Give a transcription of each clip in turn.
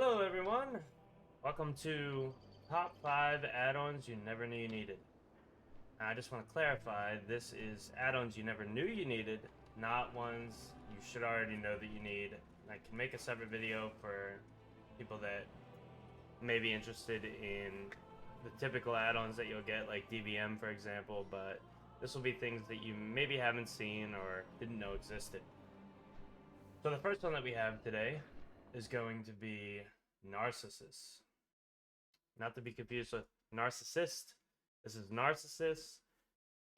Hello everyone! Welcome to Top 5 Add-ons You Never Knew You Needed. Now, I just want to clarify, this is add-ons you never knew you needed, not ones you should already know that you need. I can make a separate video for people that may be interested in the typical add-ons that you'll get, like DBM for example, but this will be things that you maybe haven't seen or didn't know existed. So the first one that we have today is going to be Narcissus. Not to be confused with Narcissist. This is Narcissus.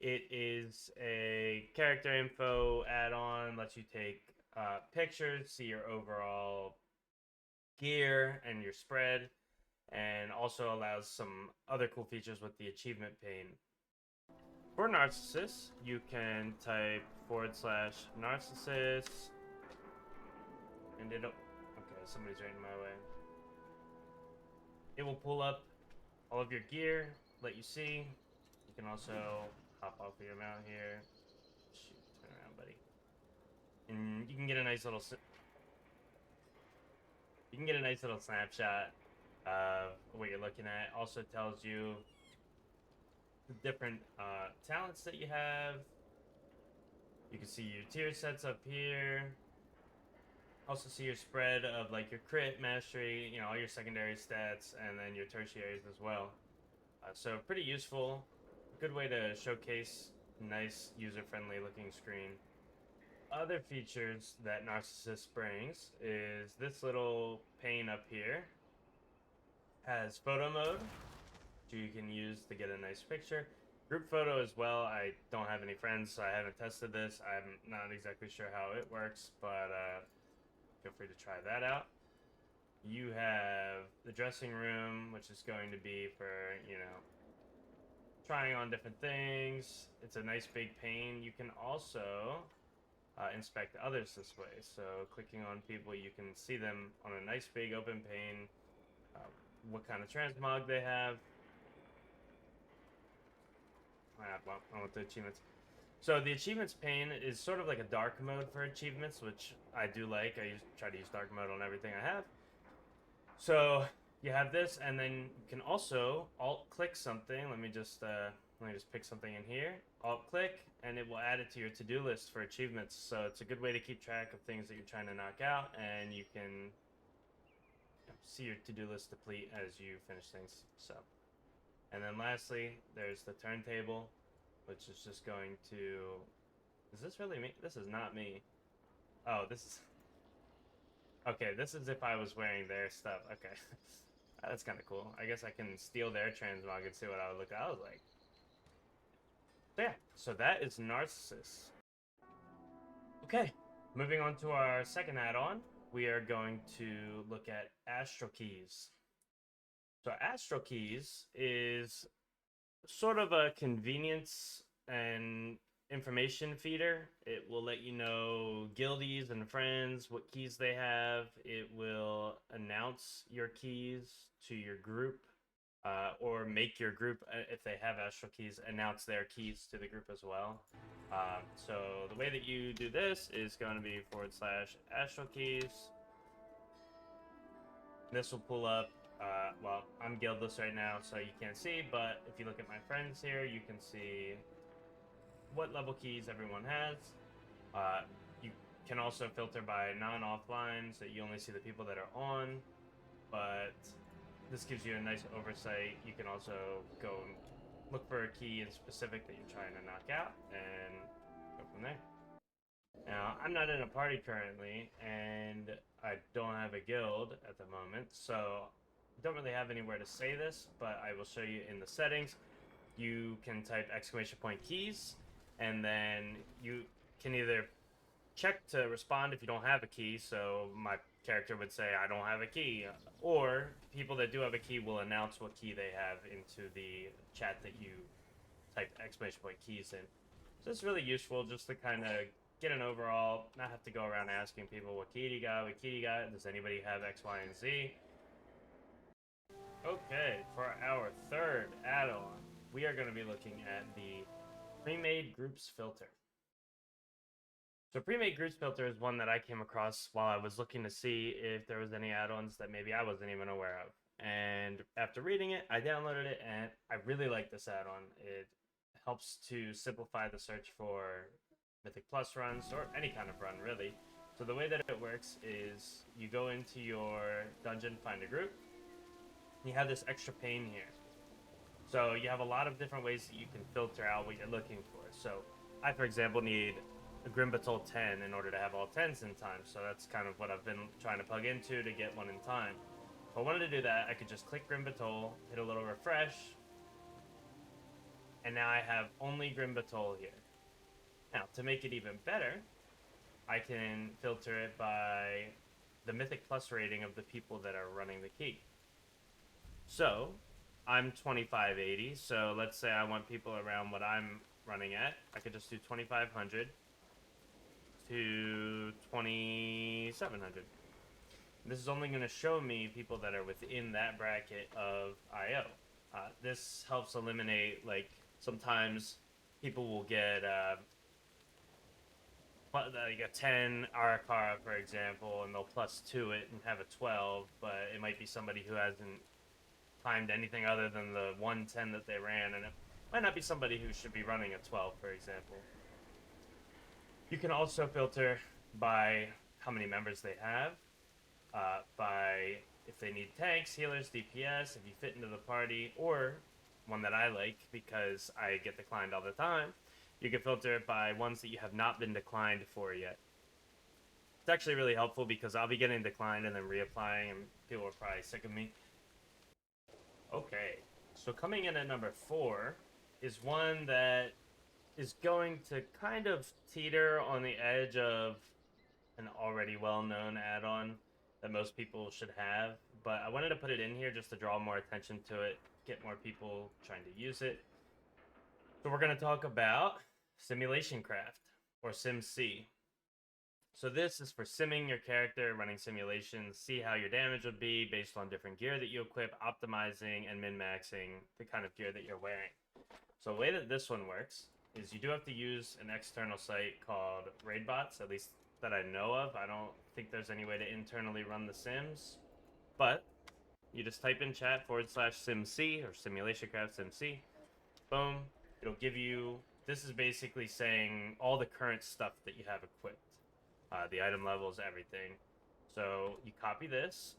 It is a character info add-on, lets you take pictures, see your overall gear and your spread, and also allows some other cool features with the achievement pane. For Narcissus, you can type /Narcissus, and it'll... Okay, somebody's right in my way. It will pull up all of your gear, let you see. You can also hop off of your mount here. Shoot, turn around, buddy. And you can get a nice little snapshot of what you're looking at. Also tells you the different talents that you have. You can see your tier sets up here. Also see your spread of like your crit, mastery, you know, all your secondary stats, and then your tertiaries as well. So pretty useful. Good way to showcase nice user-friendly looking screen. Other features that Narcissus brings is this little pane up here. Has photo mode, which you can use to get a nice picture. Group photo as well. I don't have any friends, so I haven't tested this. I'm not exactly sure how it works, but feel free to try that out. You have the dressing room, which is going to be for, you know, trying on different things. It's a nice big pane. You can also inspect others this way. So clicking on people, you can see them on a nice big open pane, what kind of transmog they have. Well, I want the achievements. So the achievements pane is sort of like a dark mode for achievements, which I do like. I try to use dark mode on everything I have. So you have this, and then you can also alt-click something. Let me just pick something in here. Alt-click, and it will add it to your to-do list for achievements. So it's a good way to keep track of things that you're trying to knock out, and you can see your to-do list deplete as you finish things. So, and then lastly, there's the turntable, which is just going to... Is this really me? This is not me. Oh, this is... Okay, this is if I was wearing their stuff. Okay. That's kind of cool. I guess I can steal their transmog and see what I would look at. I was like... So yeah, so that is Narcissus. Okay, moving on to our second add-on, we are going to look at Astral Keys. So Astral Keys is sort of a convenience and information feeder. It will let you know guildies and friends, what keys they have. It will announce your keys to your group, or make your group, if they have Astral Keys, announce their keys to the group as well. So the way that you do this is going to be /Astral Keys. This will pull up, well, I'm guildless right now, so you can't see, but if you look at my friends here, you can see what level keys everyone has. You can also filter by non-offline, so you only see the people that are on, but this gives you a nice oversight. You can also go and look for a key in specific that you're trying to knock out, and go from there. Now, I'm not in a party currently, and I don't have a guild at the moment, so I don't really have anywhere to say this, but I will show you in the settings. You can type !keys, and then you can either check to respond if you don't have a key, so my character would say, I don't have a key, or people that do have a key will announce what key they have into the chat that you type !keys in. So it's really useful just to kind of get an overall, not have to go around asking people what key do you got, does anybody have X, Y, and Z? Okay, for our third add-on, we are going to be looking at the Premade Groups filter. So Premade Groups Filter is one that I came across while I was looking to see if there was any add-ons that maybe I wasn't even aware of. And after reading it, I downloaded it, and I really like this add-on. It helps to simplify the search for Mythic Plus runs, or any kind of run, really. So the way that it works is you go into your dungeon, find a group, and you have this extra pane here. So you have a lot of different ways that you can filter out what you're looking for. So I, for example, need a Grimbatol 10 in order to have all 10s in time. So that's kind of what I've been trying to plug into to get one in time. If I wanted to do that, I could just click Grimbatol, hit a little refresh, and now I have only Grimbatol here. Now, to make it even better, I can filter it by the Mythic Plus rating of the people that are running the key. So, I'm 2580, so let's say I want people around what I'm running at. I could just do 2500 to 2700. This is only going to show me people that are within that bracket of IO. This helps eliminate, like, sometimes people will get like a 10 Arakara, for example, and they'll +2 it and have a 12, but it might be somebody who hasn't timed anything other than the 110 that they ran, and it might not be somebody who should be running a 12, for example. You can also filter by how many members they have, by if they need tanks, healers, DPS, if you fit into the party, or one that I like because I get declined all the time, you can filter it by ones that you have not been declined for yet. It's actually really helpful because I'll be getting declined and then reapplying, and people are probably sick of me. Okay, so coming in at number 4 is one that is going to kind of teeter on the edge of an already well-known add-on that most people should have, but I wanted to put it in here just to draw more attention to it, get more people trying to use it. So we're going to talk about SimulationCraft, or SimC. So this is for simming your character, running simulations, see how your damage would be based on different gear that you equip, optimizing and min-maxing the kind of gear that you're wearing. So the way that this one works is you do have to use an external site called RaidBots, at least that I know of. I don't think there's any way to internally run the sims, but you just type in chat /SimC or SimulationCraft SimC. Boom. It'll give you, this is basically saying all the current stuff that you have equipped. The item levels, everything. So you copy this,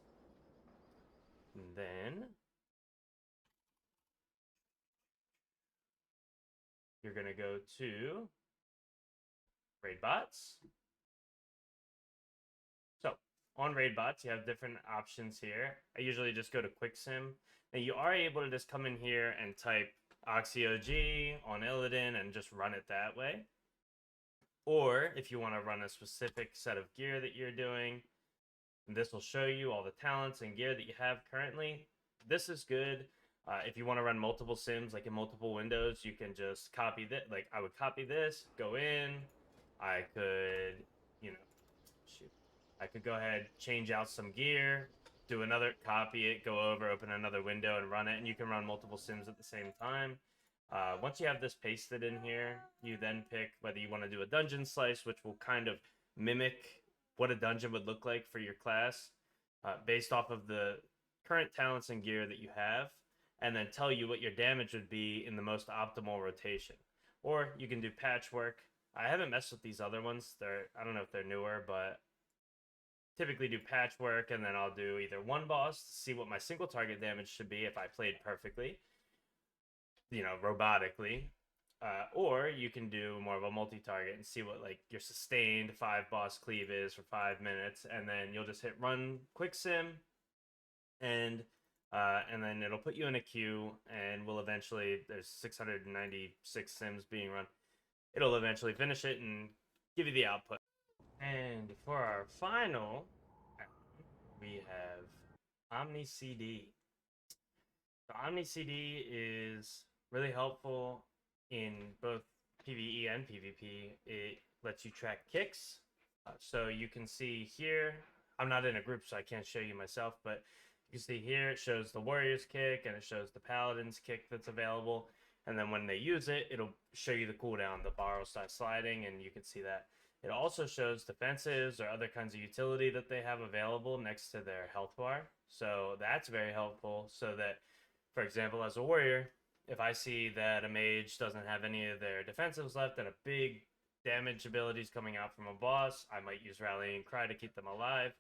and then you're going to go to RaidBots. So on RaidBots, you have different options here. I usually just go to QuickSim. Now you are able to just come in here and type OxxyOG on Illidan and just run it that way. Or if you want to run a specific set of gear that you're doing, this will show you all the talents and gear that you have currently. This is good. If you want to run multiple sims, like in multiple windows, you can just copy that. Like I would copy this, go in. I could, I could go ahead, change out some gear, do another, copy it, go over, open another window and run it. And you can run multiple sims at the same time. Once you have this pasted in here, you then pick whether you want to do a dungeon slice, which will kind of mimic what a dungeon would look like for your class, based off of the current talents and gear that you have, and then tell you what your damage would be in the most optimal rotation. Or you can do patchwork. I haven't messed with these other ones. I don't know if they're newer, but typically do patchwork, and then I'll do either one boss to see what my single target damage should be if I played perfectly, robotically, or you can do more of a multi-target and see what like your sustained 5 boss cleave is for 5 minutes, and then you'll just hit run quick sim, and then it'll put you in a queue, and we'll eventually, there's 696 sims being run, it'll eventually finish it and give you the output. And for our final, we have OmniCD. So OmniCD is really helpful in both PvE and PvP. It lets you track kicks. So you can see here, I'm not in a group so I can't show you myself, but you can see here it shows the warrior's kick and it shows the paladin's kick that's available. And then when they use it, it'll show you the cooldown. The bar will start sliding and you can see that. It also shows defensives or other kinds of utility that they have available next to their health bar. So that's very helpful, so that, for example, as a warrior, if I see that a mage doesn't have any of their defensives left and a big damage ability is coming out from a boss, I might use Rallying Cry to keep them alive.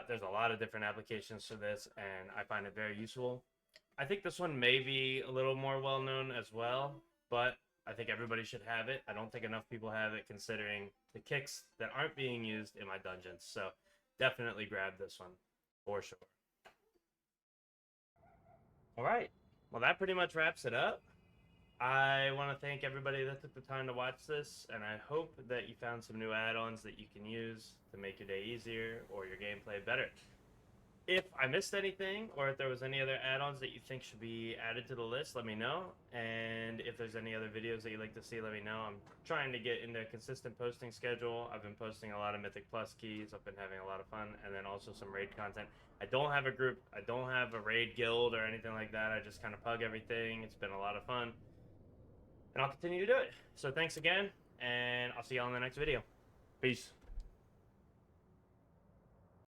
There's a lot of different applications for this, and I find it very useful. I think this one may be a little more well-known as well, but I think everybody should have it. I don't think enough people have it, considering the kicks that aren't being used in my dungeons. So definitely grab this one, for sure. All right. Well, that pretty much wraps it up. I want to thank everybody that took the time to watch this, and I hope that you found some new add-ons that you can use to make your day easier or your gameplay better. If I missed anything, or if there was any other add-ons that you think should be added to the list, let me know. And if there's any other videos that you'd like to see, let me know. I'm trying to get into a consistent posting schedule. I've been posting a lot of Mythic Plus keys. I've been having a lot of fun, and then also some raid content. I don't have a group. I don't have a raid guild or anything like that. I just kind of pug everything. It's been a lot of fun, and I'll continue to do it. So thanks again, and I'll see y'all in the next video. Peace.